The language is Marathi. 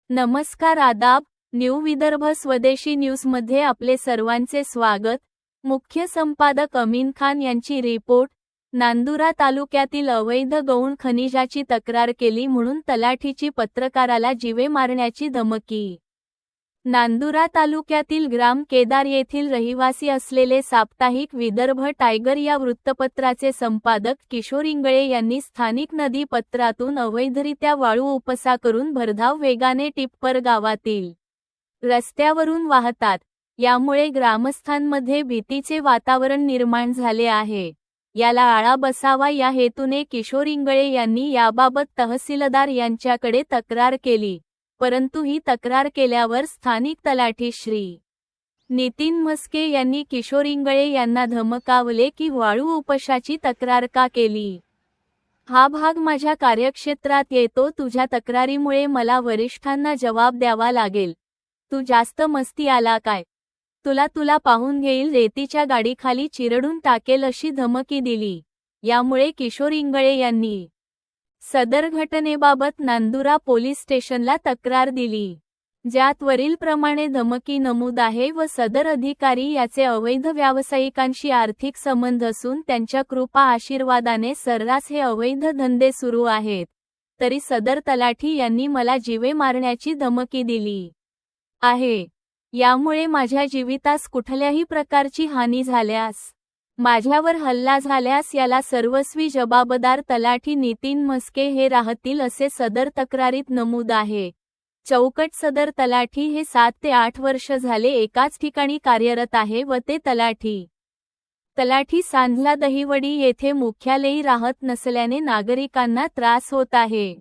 नमस्कार आदाब, न्यू विदर्भ स्वदेशी न्यूजमध्ये आपले सर्वांचे स्वागत। मुख्य संपादक अमीन खान यांची रिपोर्ट। नांदुरा तालुक्यातील अवैध गौण खनिजाची तक्रार केली म्हणून तलाठीची पत्रकाराला जीवे मारण्याची धमकी। नांदुरा तालुक्यातील ग्राम केदार येथील रहिवासी असलेले साप्ताहिक विदर्भ टायगर या वृत्तपत्राचे संपादक किशोर इंगळे यांनी स्थानिक नदी पत्रातून अवैधरित्या वाळू उपसा करून भरधाव वेगाने टिप्पर गावातील रस्त्यावरून वाहतात। यामुळे ग्रामस्थांमध्ये भीतीचे वातावरण निर्माण झाले आहे। याला आळा बसावा या हेतूने किशोर इंगळे यांनी याबाबत तहसीलदार यांच्याकडे तक्रार केली, परंतु ही तक्रार केल्यावर स्थानिक तलाठी श्री नितीन म्हस्के यांनी किशोर इंगळे यांना धमकावले की वाळू उपशाची तक्रार का केली? हा भाग माझ्या कार्यक्षेत्रात येतो, तुझ्या तक्रारीमुळे मला वरिष्ठांना जबाब द्यावा लागेल। तू जास्त मस्ती आला काय? तुला पाहून घेईल, रेतीच्या गाडीखाली चिरडून टाकेल अशी धमकी दिली। यामुळे किशोर इंगळे यांनी सदर घटनेबाबत नांदुरा पोलीस स्टेशनला तक्रार दिली, ज्यात वरीलप्रमाणे धमकी नमूद आहे व सदर अधिकारी याचे अवैध व्यावसायिकांशी आर्थिक संबंध असून त्यांच्या कृपा आशीर्वादाने सर्रास हे अवैध धंदे सुरू आहेत। तरी सदर तलाठी यांनी मला जीवे मारण्याची धमकी दिली आहे। यामुळे माझ्या जीवितास कुठल्याही प्रकारची हानी झाल्यास, माझ्यावर हल्ला झाल्यास याला सर्वस्वी जबाबदार तलाठी नितीन म्हस्के हे राहतील असे सदर तक्रारीत नमूद आहे। चौकट सदर तलाठी हे 7 ते 8 वर्ष झाले एकाच ठिकाणी कार्यरत आहे व ते तलाठी सांधला दहिवडी येथे मुख्यालयी राहत नसल्याने नागरिकांना त्रास होत आहे।